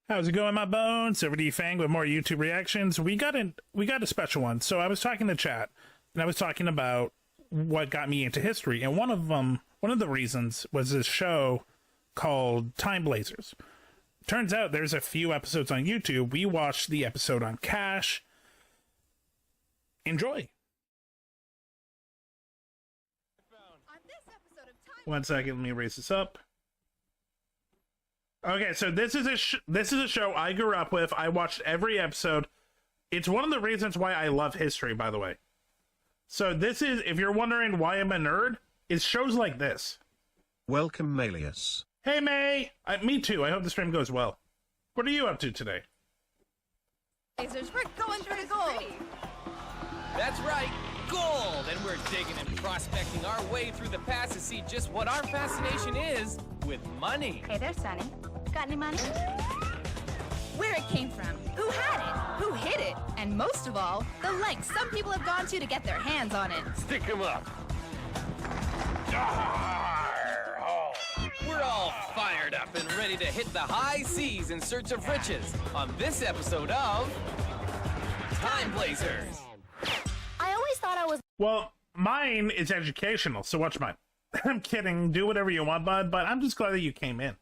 How's it going, my bones? SilverDFanng with more YouTube reactions. We got a special one. So I was talking to chat, and I was talking about what got me into history, and one of the reasons was this show called Time Blazers. Turns out there's a few episodes on YouTube. We watched the episode on Cash. Enjoy. One second, let me erase this up. Okay, so this is a show I grew up with. I watched every episode. It's one of the reasons why I love history, by the way. So this is, if you're wondering why I'm a nerd, it's shows like this. Welcome, Malius. Hey, May. Me too. I hope the stream goes well. What are you up to today? We're going through the gold. That's right, gold! And we're digging and prospecting our way through the past to see just what our fascination is with money. Hey there, Sonny. Got any money? Where it came from, who had it, who hid it, and most of all, the lengths some people have gone to get their hands on it. Stick 'em up. We're all fired up and ready to hit the high seas in search of riches on this episode of Time Blazers. I always thought I was... Well, mine is educational, so watch mine. I'm kidding. Do whatever you want, bud, but I'm just glad that you came in.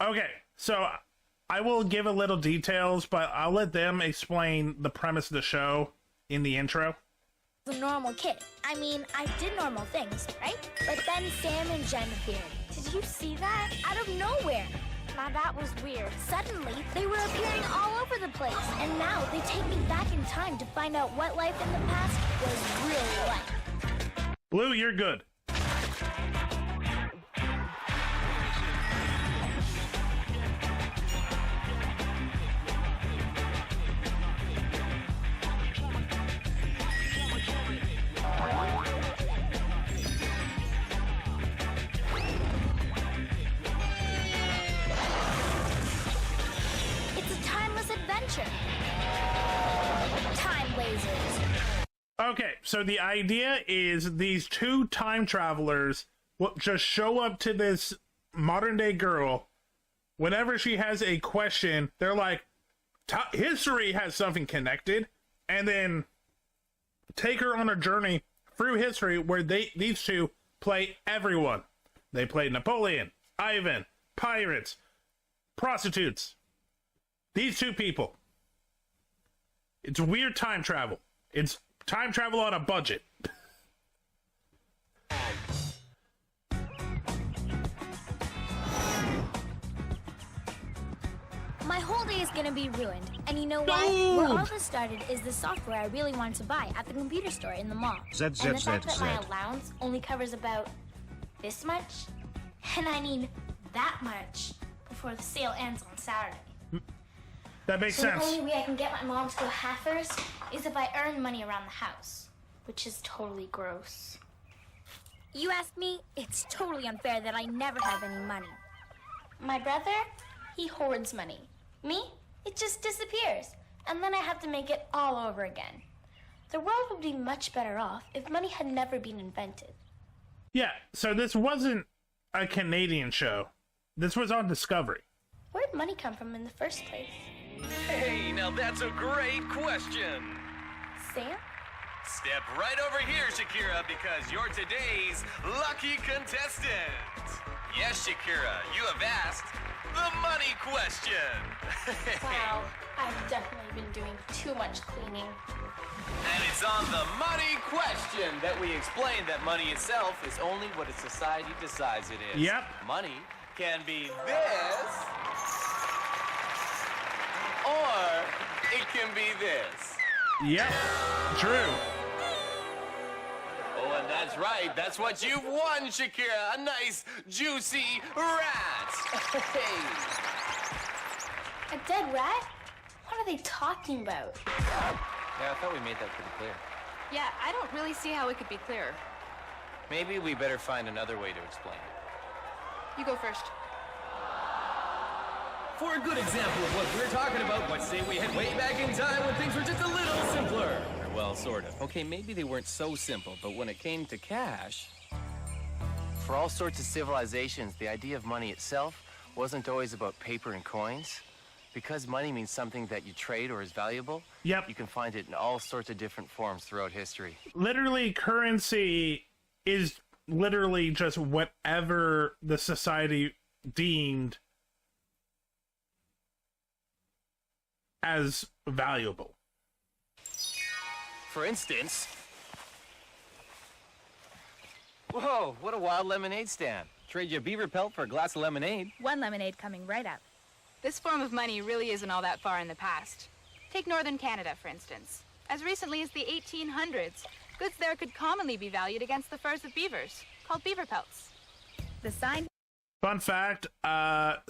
Okay, so I will give a little details, but I'll let them explain the premise of the show in the intro. A normal kid. I mean, I did normal things, right? But then Sam and Jen appeared. Did you see that? Out of nowhere. Now that was weird. Suddenly, they were appearing all over the place. And now they take me back in time to find out what life in the past was really like. Blue, you're good. Time Blazers. Okay, so the idea is these two time travelers will just show up to this modern day girl. Whenever she has a question, they're like, history has something connected, and then take her on a journey through history where these two play everyone. They play Napoleon, Ivan, pirates, prostitutes. These two people. It's weird time travel. It's time travel on a budget. My whole day is gonna be ruined. And you know why? Where all this started is the software I really wanted to buy at the computer store in the mall. And the fact that my allowance only covers about this much, and I need that much before the sale ends on Saturday. That makes sense. The only way I can get my mom to go halfers is if I earn money around the house, which is totally gross. You ask me, it's totally unfair that I never have any money. My brother, he hoards money. Me, it just disappears, and then I have to make it all over again. The world would be much better off if money had never been invented. Yeah, so this wasn't a Canadian show. This was on Discovery. Where'd money come from in the first place? Hey, now that's a great question. Sam? Step right over here, Shakira, because you're today's lucky contestant. Yes, Shakira, you have asked the money question. Wow, I've definitely been doing too much cleaning. And it's on the money question that we explain that money itself is only what a society decides it is. Yep. Money can be this, or it can be this. Yep, true. Oh, and that's right. That's what you've won, Shakira. A nice, juicy rat. Hey. A dead rat? What are they talking about? Yeah, I thought we made that pretty clear. Yeah, I don't really see how it could be clearer. Maybe we better find another way to explain it. You go first. For a good example of what we're talking about, let's say we head way back in time when things were just a little simpler. Well, sort of. Okay, maybe they weren't so simple, but when it came to cash... For all sorts of civilizations, the idea of money itself wasn't always about paper and coins. Because money means something that you trade or is valuable, Yep. you can find it in all sorts of different forms throughout history. Literally, currency is literally just whatever the society deemed as valuable. For instance... Whoa, what a wild lemonade stand. Trade you a beaver pelt for a glass of lemonade. One lemonade coming right up. This form of money really isn't all that far in the past. Take northern Canada, for instance. As recently as the 1800s, goods there could commonly be valued against the furs of beavers, called beaver pelts. The sign... Fun fact, there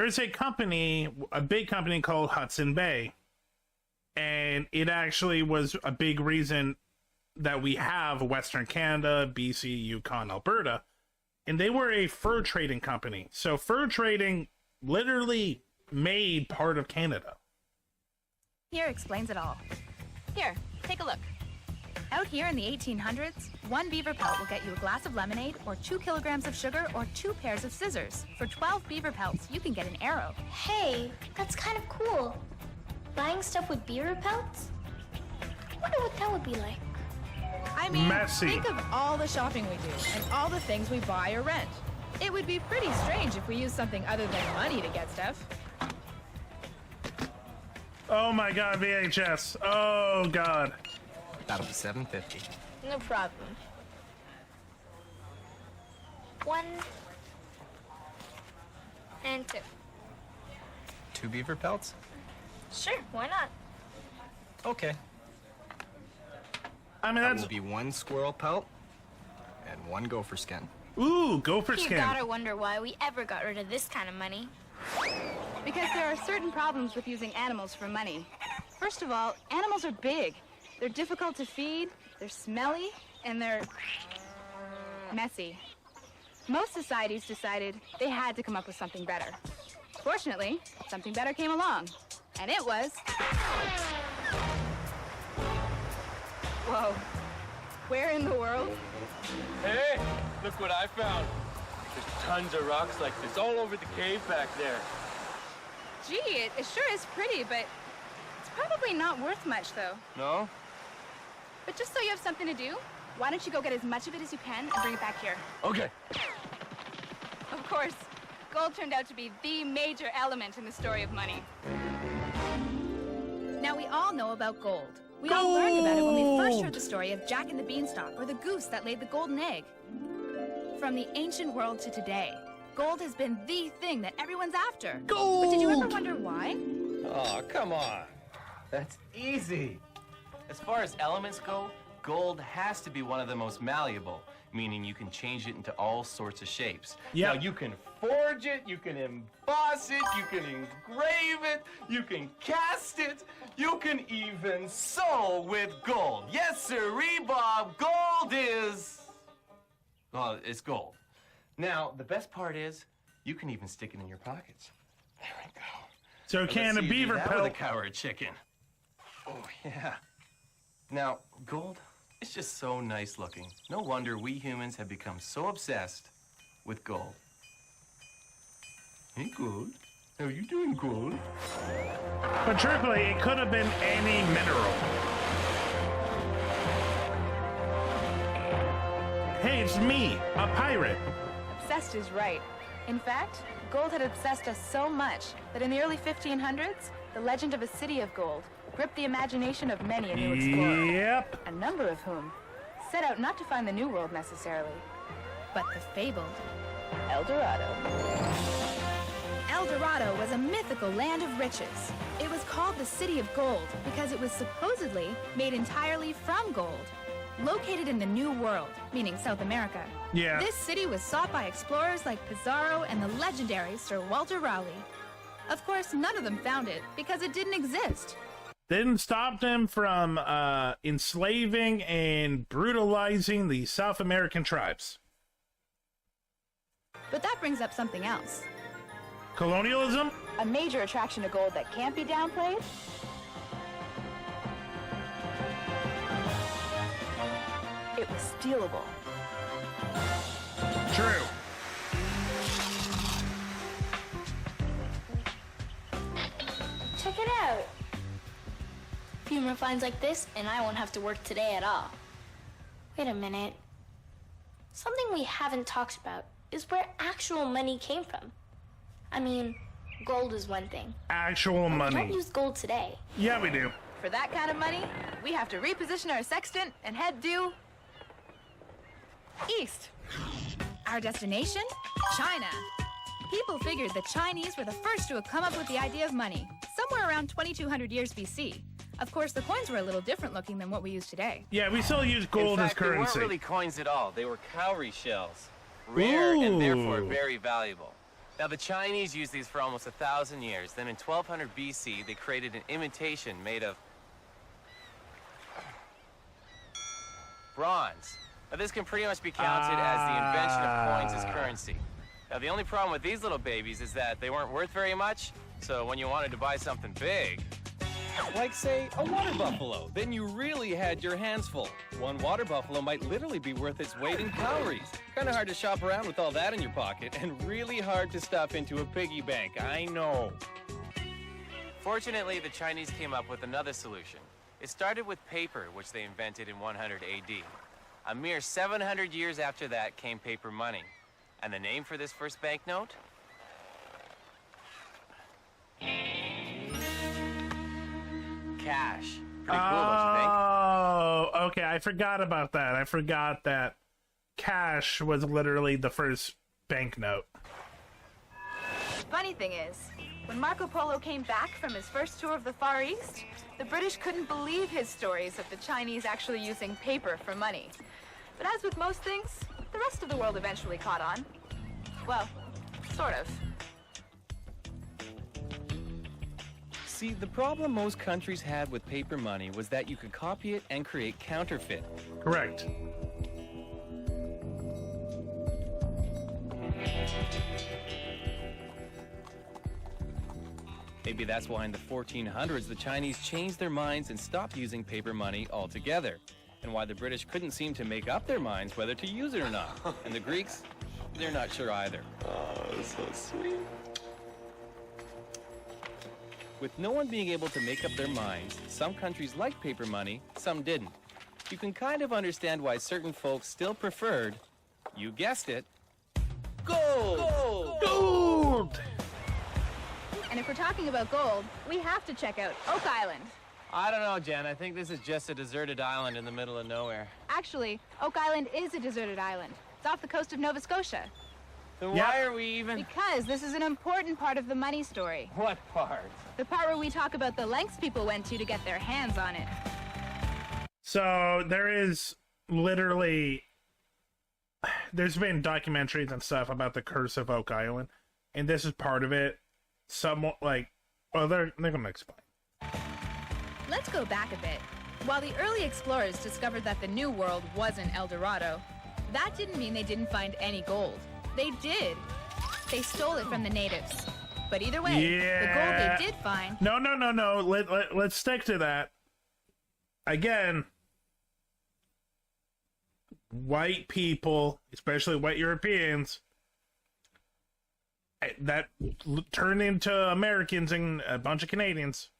is a company, a big company called Hudson Bay, and it actually was a big reason that we have Western Canada, BC, Yukon, Alberta, and they were a fur trading company. So fur trading literally made part of Canada. Here explains it all. Here, take a look. Out here in the 1800s, one beaver pelt will get you a glass of lemonade, or 2 kilograms of sugar, or 2 pairs of scissors. For 12 beaver pelts, you can get an arrow. Hey, that's kind of cool. Buying stuff with beaver pelts? Wonder what that would be like. I mean, Messy. think of all the shopping we do and all the things we buy or rent. It would be pretty strange if we used something other than money to get stuff. Oh my god, VHS. Oh god. That'll be $7.50. No problem. 1 and 2. 2 beaver pelts? Sure, why not? Okay. I mean, That that's... will be 1 squirrel pelt and 1 gopher skin. Ooh, gopher You skin. gotta wonder why we ever got rid of this kind of money. Because there are certain problems with using animals for money. First of all, animals are big. They're difficult to feed, they're smelly, and they're messy. Most societies decided they had to come up with something better. Fortunately, something better came along, and it was... Whoa. Where in the world? Hey, look what I found. There's tons of rocks like this all over the cave back there. Gee, it sure is pretty, but it's probably not worth much, though. No? But just so you have something to do, why don't you go get as much of it as you can and bring it back here? Okay. Of course, gold turned out to be the major element in the story of money. Now, we all know about gold. We all learned about it when we first heard the story of Jack and the Beanstalk, or the goose that laid the golden egg. From the ancient world to today, gold has been the thing that everyone's after. Gold! But did you ever wonder why? Oh, come on. That's easy. As far as elements go, gold has to be one of the most malleable, meaning you can change it into all sorts of shapes. Yep. Now, you can forge it, you can emboss it, you can engrave it, you can cast it, you can even sew with gold. Yes, sirree, Bob, gold is... Well, it's gold. Now, the best part is, you can even stick it in your pockets. There we go. So Let's can a see you do beaver that pelt... with a cow or a chicken. Oh, yeah. Now, gold, it's just so nice looking. No wonder we humans have become so obsessed with gold. Hey, gold. How you doing, gold? But truthfully, it could have been any mineral. Hey, it's me, a pirate. Obsessed is right. In fact, gold had obsessed us so much that in the early 1500s, the legend of a city of gold gripped the imagination of many a new explorer. Yep. A number of whom set out not to find the New World necessarily, but the fabled El Dorado. El Dorado was a mythical land of riches. It was called the City of Gold because it was supposedly made entirely from gold. Located in the New World, meaning South America. Yeah. This city was sought by explorers like Pizarro and the legendary Sir Walter Raleigh. Of course, none of them found it because it didn't exist. Didn't stop them from enslaving and brutalizing the South American tribes. But that brings up something else. Colonialism? A major attraction to gold that can't be downplayed? It was stealable. True. Check it out. Few more finds like this, and I won't have to work today at all. Wait a minute. Something we haven't talked about is where actual money came from. I mean, gold is one thing. Actual We money. don't use gold today. Yeah, we do. For that kind of money, we have to reposition our sextant and head due east. Our destination? China. People figured the Chinese were the first to have come up with the idea of money, somewhere around 2200 years BC. Of course, the coins were a little different looking than what we use today. Yeah, we still use gold In as fact, they weren't currency. really coins at all. They were cowrie shells. Rare and therefore Ooh. very valuable. Now, the Chinese used these for almost 1,000 years. Then in 1200 BC, they created an imitation made of bronze. Now, this can pretty much be counted as the invention of coins as currency. Now, the only problem with these little babies is that they weren't worth very much, so when you wanted to buy something big, Like, say, a water buffalo. Then you really had your hands full. One water buffalo might literally be worth its weight in calories. Kind of hard to shop around with all that in your pocket, and really hard to stuff into a piggy bank. I know. fortunately, the Chinese came up with another solution. It started with paper, which they invented in 100 AD. A mere 700 years after that came paper money. And the name for this first banknote? Cash. Pretty cool, don't you think? Oh, okay. I forgot about that. I forgot that cash was literally the first banknote. Funny thing is, when Marco Polo came back from his first tour of the Far East, the British couldn't believe his stories of the Chinese actually using paper for money. But as with most things, the rest of the world eventually caught on. Well, sort of. See, the problem most countries had with paper money was that you could copy it and create counterfeit. Correct. Maybe that's why in the 1400s the Chinese changed their minds and stopped using paper money altogether. And why the British couldn't seem to make up their minds whether to use it or not. And the Greeks, they're not sure either. Oh, so sweet. With no one being able to make up their minds, some countries liked paper money, some didn't. You can kind of understand why certain folks still preferred, you guessed it, gold! Gold! And if we're talking about gold, we have to check out Oak Island. I don't know, Jen. I think this is just a deserted island in the middle of nowhere. Actually, Oak Island is a deserted island. It's off the coast of Nova Scotia. Then Yep. why are we even... Because this is an important part of the money story. What part? The part where we talk about the lengths people went to get their hands on it. So there is literally, there's been documentaries and stuff about the curse of Oak Island, and this is part of it. Somewhat like, well, they're gonna explain. Let's go back a bit. While the early explorers discovered that the New World wasn't El Dorado, that didn't mean they didn't find any gold. They did. They stole it from the natives. But either way, the gold Yeah. they did find... No. Let's stick to that. Again, white people, especially white Europeans, that turned into Americans and a bunch of Canadians.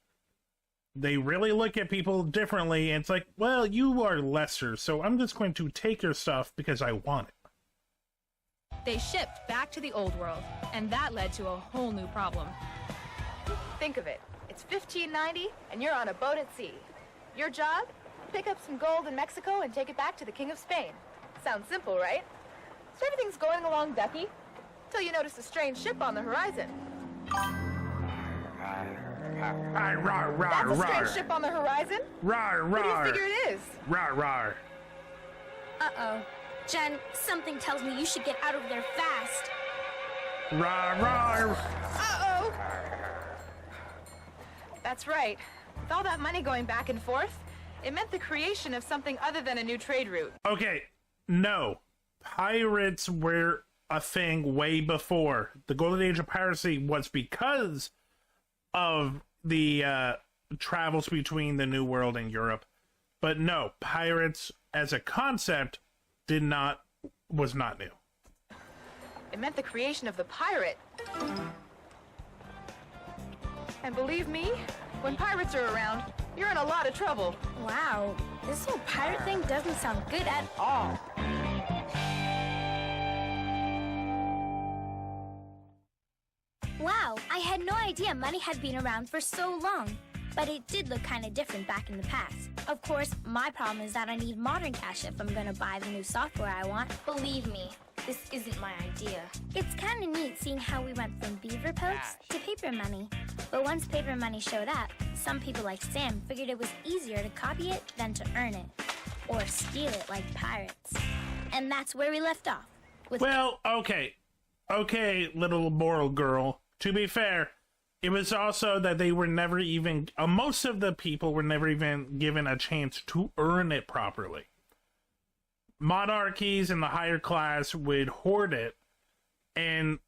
They really look at people differently, and it's like, well, you are lesser, so I'm just going to take your stuff because I want it. They shipped back to the old world, and that led to a whole new problem. Think of it. It's 1590, and you're on a boat at sea. Your job? Pick up some gold in Mexico and take it back to the King of Spain. Sounds simple, right? So everything's going along ducky, till you notice a strange ship on the horizon. Rawr, rawr, That's a strange rawr. ship on the horizon? Rawr, What do you rawr. figure it is? Rawr, rawr. Uh-oh. Jen, something tells me you should get out of there fast. Rawr, rawr. Uh-oh! That's right. With all that money going back and forth, it meant the creation of something other than a new trade route. Okay, no. Pirates were a thing way before. The golden age of piracy was because of the travels between the New World and Europe. But no, pirates as a concept was not new. It meant the creation of the pirate. And believe me, when pirates are around, you're in a lot of trouble. Wow, this whole pirate thing doesn't sound good at all. Wow, I had no idea money had been around for so long. But it did look kind of different back in the past. Of course, my problem is that I need modern cash if I'm gonna buy the new software I want. Believe me, this isn't my idea. It's kind of neat seeing how we went from beaver pelts to paper money. But once paper money showed up, some people like Sam figured it was easier to copy it than to earn it. Or steal it like pirates. And that's where we left off. Well, okay. Okay, little moral girl. To be fair, it was also that they were never even... most of the people were never even given a chance to earn it properly. Monarchies in the higher class would hoard it, and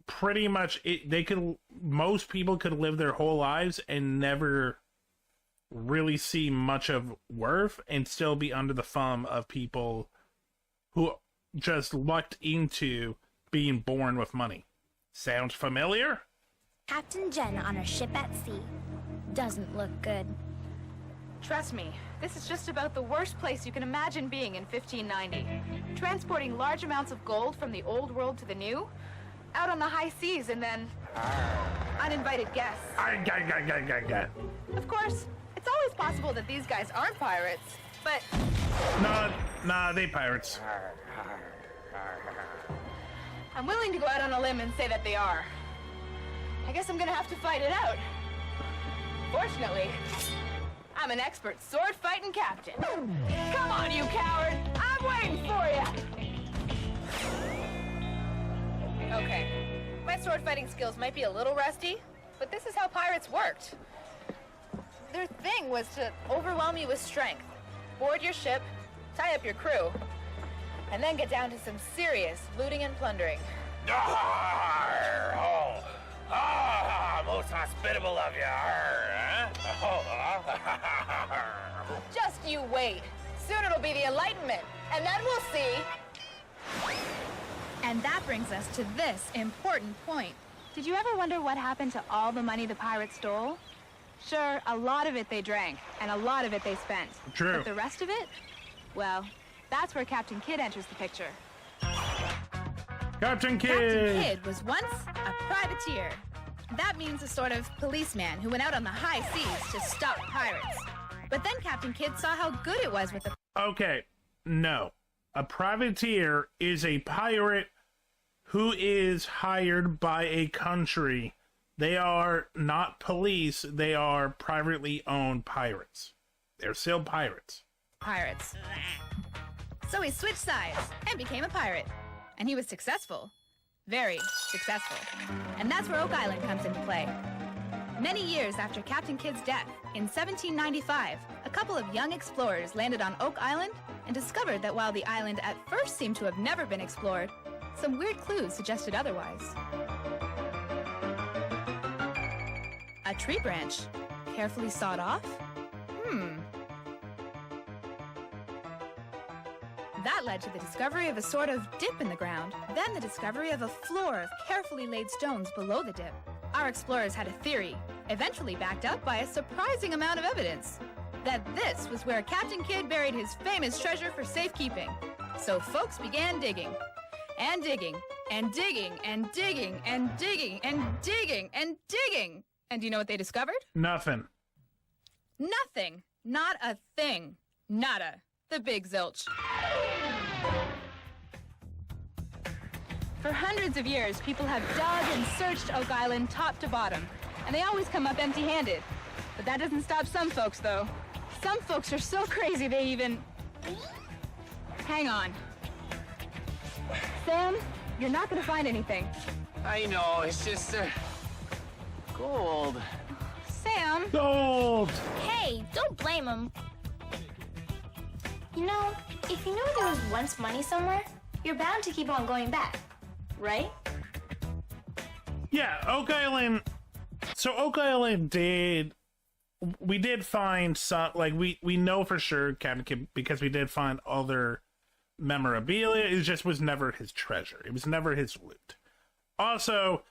pretty much most people could live their whole lives and never really see much of worth and still be under the thumb of people who just lucked into being born with money. Sounds familiar? Captain Jen on her ship at sea. Doesn't look good. Trust me, this is just about the worst place you can imagine being in 1590. Transporting large amounts of gold from the old world to the new, out on the high seas, and then uninvited guests. Of course, it's always possible that these guys aren't pirates, but... Nah, they pirates. I'm willing to go out on a limb and say that they are. I guess I'm gonna have to fight it out. Fortunately, I'm an expert sword-fighting captain. Come on, you coward! I'm waiting for you! Okay, my sword-fighting skills might be a little rusty, but this is how pirates worked. Their thing was to overwhelm you with strength, board your ship, tie up your crew, and then get down to some serious looting and plundering. Most hospitable of you. Just you wait. Soon it'll be the Enlightenment, and then we'll see. And that brings us to this important point. Did you ever wonder what happened to all the money the pirates stole? Sure, a lot of it they drank, and a lot of it they spent. True. But the rest of it? Well, that's where Captain Kidd enters the picture. Captain Kidd! Captain Kidd was once a privateer. That means a sort of policeman who went out on the high seas to stop pirates. But then Captain Kidd saw how good it was with the... Okay, no. A privateer is a pirate who is hired by a country. They are not police, they are privately owned pirates. They're still pirates. Pirates. So he switched sides and became a pirate. And he was successful. Very successful. And that's where Oak Island comes into play. Many years after Captain Kidd's death, in 1795, a couple of young explorers landed on Oak Island and discovered that while the island at first seemed to have never been explored, some weird clues suggested otherwise. A tree branch, carefully sawed off? That led to the discovery of a sort of dip in the ground, then the discovery of a floor of carefully laid stones below the dip. Our explorers had a theory, eventually backed up by a surprising amount of evidence, that this was where Captain Kidd buried his famous treasure for safekeeping. So folks began digging, and digging, and digging, and digging, and digging, and digging, and digging. And do you know what they discovered? Nothing. Nothing. Not a thing. Nada. The big zilch. For hundreds of years, people have dug and searched Oak Island top to bottom, and they always come up empty-handed. But that doesn't stop some folks, though. Some folks are so crazy they even... Hang on. Sam, you're not gonna find anything. I know, it's just, gold. Sam! Gold! Hey, don't blame him. You know, if you know there was once money somewhere, you're bound to keep on going back, right? Yeah, Oak Island. So Oak Island did. We did find some, like we know for sure Captain Kidd because we did find other memorabilia. It just was never his treasure. It was never his loot. Also,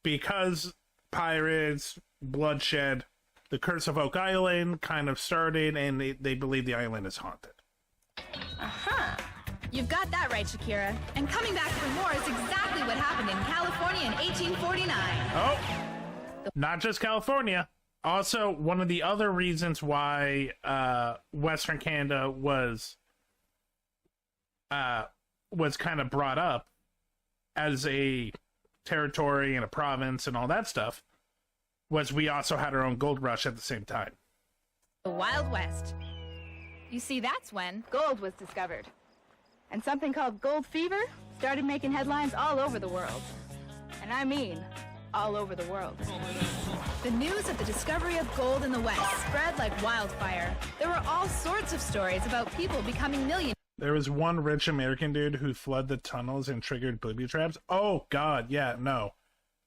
because pirates, bloodshed. The Curse of Oak Island kind of started, and they believe the island is haunted. Uh-huh. You've got that right, Shakira. And coming back for more is exactly what happened in California in 1849. Oh, not just California. Also, one of the other reasons why Western Canada was kind of brought up as a territory and a province and all that stuff was we also had our own gold rush at the same time. The Wild West. You see, that's when gold was discovered. And something called gold fever started making headlines all over the world. And I mean, all over the world. The news of the discovery of gold in the West spread like wildfire. There were all sorts of stories about people becoming millionaires. There was one rich American dude who flooded the tunnels and triggered booby traps. Oh, God, yeah, no.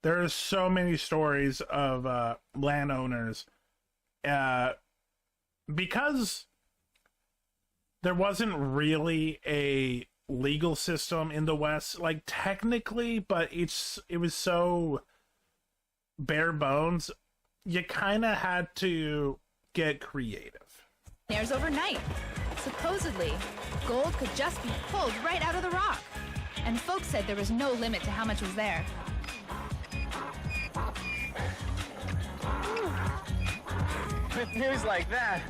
There are so many stories of landowners. Because there wasn't really a legal system in the West, like, technically, but it was so bare bones, you kind of had to get creative. There's overnight. Supposedly, gold could just be pulled right out of the rock. And folks said there was no limit to how much was there. With news like that,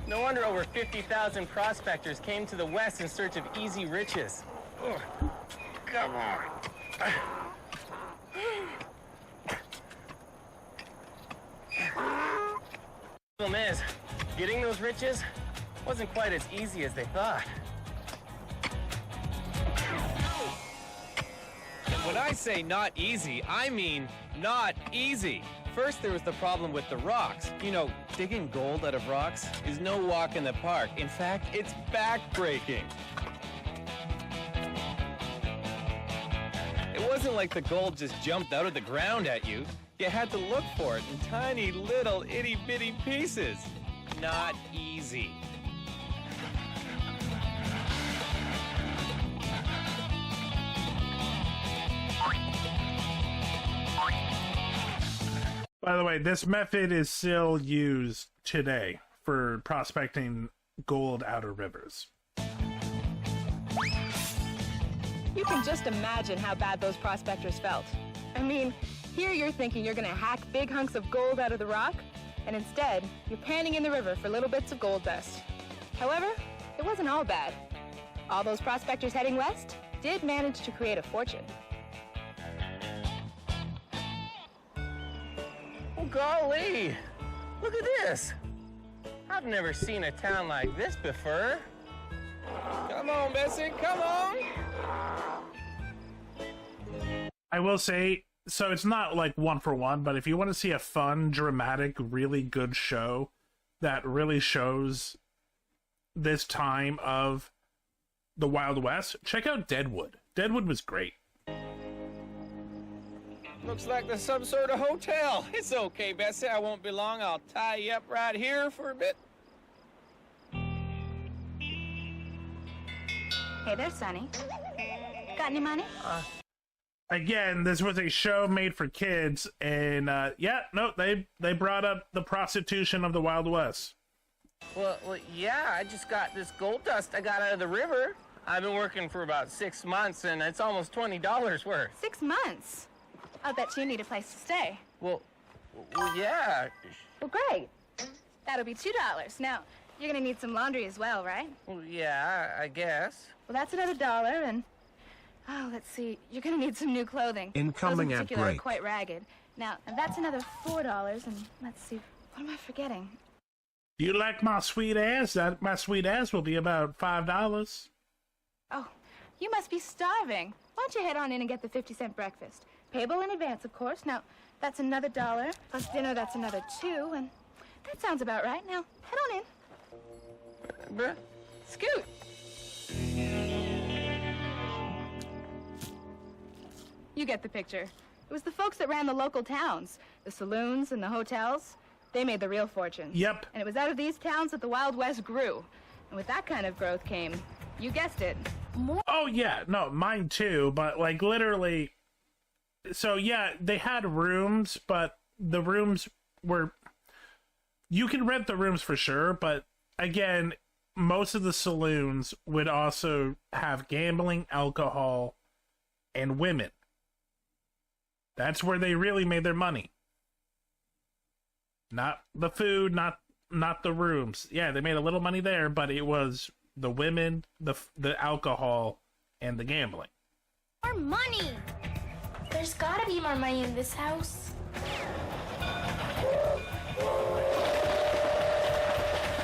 no wonder over 50,000 prospectors came to the West in search of easy riches. Ugh. Come on. Problem is, getting those riches wasn't quite as easy as they thought. When I say not easy, I mean not easy. First, there was the problem with the rocks. You know, digging gold out of rocks is no walk in the park. In fact, it's back-breaking. It wasn't like the gold just jumped out of the ground at you. You had to look for it in tiny little itty-bitty pieces. Not easy. By the way, this method is still used today for prospecting gold out of rivers. You can just imagine how bad those prospectors felt. I mean, here you're thinking you're gonna hack big hunks of gold out of the rock, and instead, you're panning in the river for little bits of gold dust. However, it wasn't all bad. All those prospectors heading west did manage to create a fortune. Oh, golly! Look at this! I've never seen a town like this before. Come on, Bessie, come on! I will say, so it's not like one for one, but if you want to see a fun, dramatic, really good show that really shows this time of the Wild West, check out Deadwood. Deadwood was great. Looks like there's some sort of hotel. It's okay, Bessie, I won't be long. I'll tie you up right here for a bit. Hey there, Sonny. Got any money? Again, this was a show made for kids, and they brought up the prostitution of the Wild West. Well, yeah, I just got this gold dust I got out of the river. I've been working for about 6 months, and it's almost $20 worth. 6 months? I'll bet you need a place to stay. Well, yeah. Well, great. That'll be $2. Now, you're gonna need some laundry as well, right? Well, yeah, I guess. Well, that's another $1, and let's see. You're gonna need some new clothing. Incoming Those in ad particular break. are quite ragged. Now, that's another $4, and let's see. What am I forgetting? Do you like my sweet ass? My sweet ass will be about $5. Oh, you must be starving. Why don't you head on in and get the 50-cent breakfast? Payable in advance, of course. Now, that's another $1. Plus dinner, that's another $2, and that sounds about right. Now, head on in. Bruh. Scoot. You get the picture. It was the folks that ran the local towns, the saloons and the hotels. They made the real fortunes. Yep. And it was out of these towns that the Wild West grew. And with that kind of growth came, you guessed it, more. Oh, yeah. No, mine too. But, like, literally... So, yeah, they had rooms, but the rooms were, you can rent the rooms for sure, but again, most of the saloons would also have gambling, alcohol, and women. That's where they really made their money. Not the food, not the rooms. Yeah, they made a little money there, but it was the women, the alcohol, and the gambling. More money! There's gotta be more money in this house.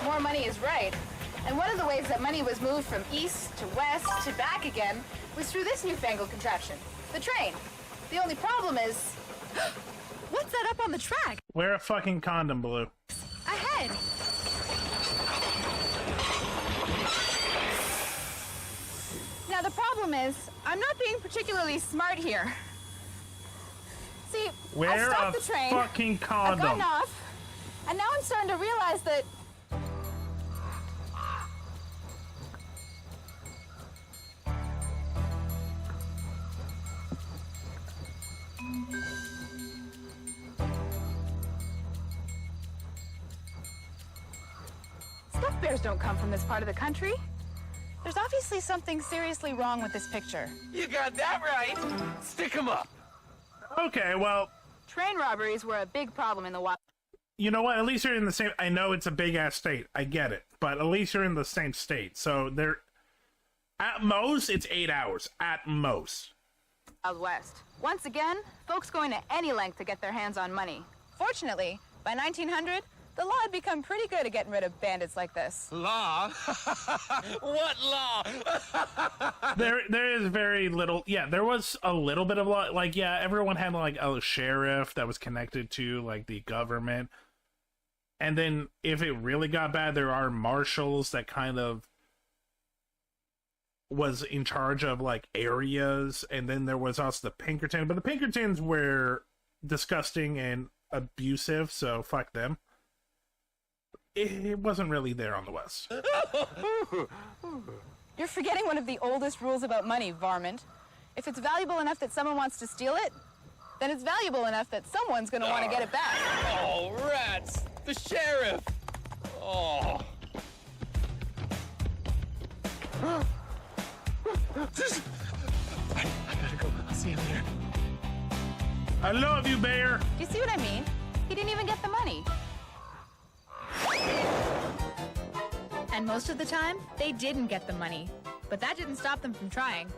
More money is right. And one of the ways that money was moved from east to west to back again was through this newfangled contraption, the train. The only problem is... What's that up on the track? Wear a fucking condom, Blue. Ahead! Now the problem is, I'm not being particularly smart here. See, Wear I stopped a the train, fucking I've condom. gotten off, and now I'm starting to realize that... Stuffed bears don't come from this part of the country. There's obviously something seriously wrong with this picture. You got that right. Stick 'em up. Okay, well, Train robberies were a big problem in the wild. you know what? At least you're in the same... I know it's a big-ass state. I get it. But at least you're in the same state. So they're... At most, it's 8 hours. At most. Wild West. Once again, folks going to any length to get their hands on money. Fortunately, by 1900, the law had become pretty good at getting rid of bandits like this. Law? What law? There is very little... Yeah, there was a little bit of law. Like, yeah, everyone had, like, a sheriff that was connected to, like, the government. And then, if it really got bad, there are marshals that kind of was in charge of, like, areas. And then there was also the Pinkerton. But the Pinkertons were disgusting and abusive, so fuck them. It wasn't really there on the West. You're forgetting one of the oldest rules about money, varmint. If it's valuable enough that someone wants to steal it, then it's valuable enough that someone's gonna want to get it back. Oh, rats! The sheriff! Oh. I gotta go. I'll see you later. I love you, Bear. Do you see what I mean? He didn't even get the money. And most of the time, they didn't get the money. But that didn't stop them from trying.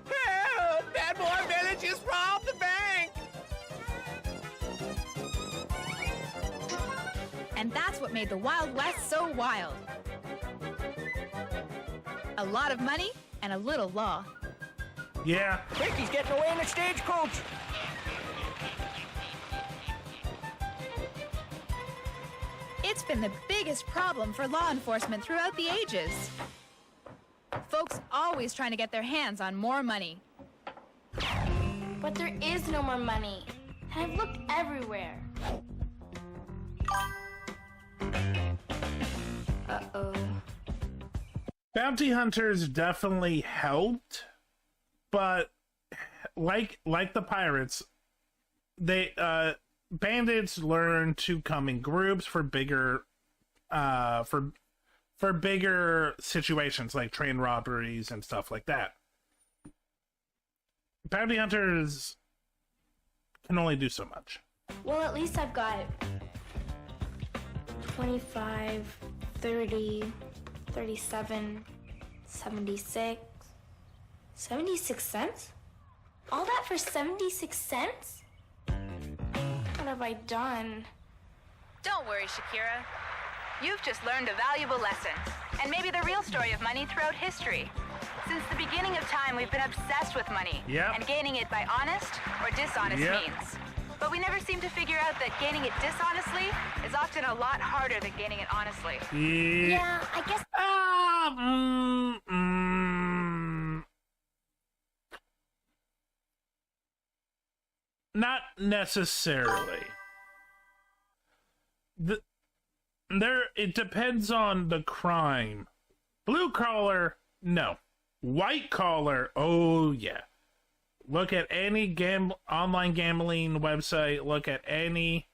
Help! Bad boy Billy just robbed the bank! And that's what made the Wild West so wild. A lot of money and a little law. Yeah. Quick, he's getting away in a stagecoach. It's been the biggest problem for law enforcement throughout the ages. Folks always trying to get their hands on more money. But there is no more money. And I've looked everywhere. Uh-oh. Bounty hunters definitely helped, but like the pirates, they bandits learn to come in groups for bigger for bigger situations like train robberies and stuff like that. Bounty hunters can only do so much. Well, at least I've got 25, 30, 37, 76. 76 cents? All that for 76 cents? What have I done? Don't worry, Shakira. You've just learned a valuable lesson, and maybe the real story of money throughout history. Since the beginning of time, we've been obsessed with money, and gaining it by honest or dishonest means. But we never seem to figure out that gaining it dishonestly is often a lot harder than gaining it honestly. Yeah, I guess... Not necessarily. It depends on the crime. Blue collar, no. White collar, oh yeah. Look at any online gambling website. Look at any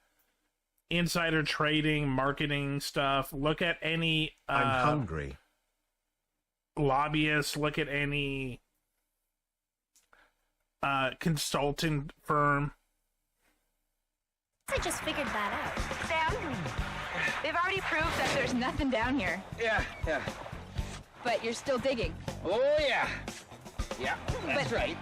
insider trading, marketing stuff. Look at any I'm hungry. Lobbyists. Look at any consultant firm. I just figured that out. Sam, they've already proved that there's nothing down here, Yeah. but you're still digging. Oh, yeah. Yeah, that's But- right.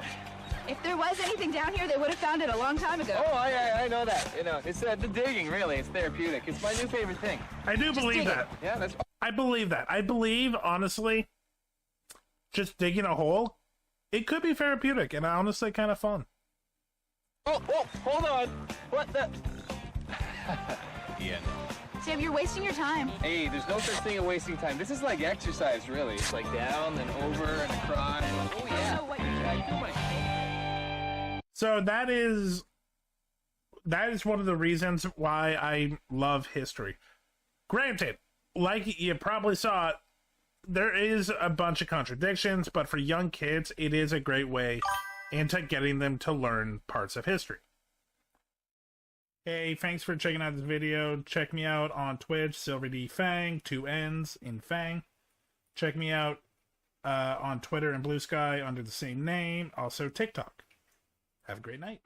If there was anything down here, they would have found it a long time ago. Oh, I know that. You know, it's the digging, really. It's therapeutic. It's my new favorite thing. I do believe dig it. that. Yeah, that's... I believe that. I believe, honestly, just digging a hole, it could be therapeutic and honestly kind of fun. Oh, hold on. What the... Yeah, no. Sam, you're wasting your time. Hey, there's no such thing as wasting time. This is like exercise, really. It's like down, then over, and across. Oh, yeah. I don't know what you're I do my... So that is one of the reasons why I love history. Granted, like you probably saw, there is a bunch of contradictions, but for young kids, it is a great way into getting them to learn parts of history. Hey, thanks for checking out this video. Check me out on Twitch, SilverDFanng, 2 N's in Fang. Check me out on Twitter and Blue Sky under the same name. Also TikTok. Have a great night.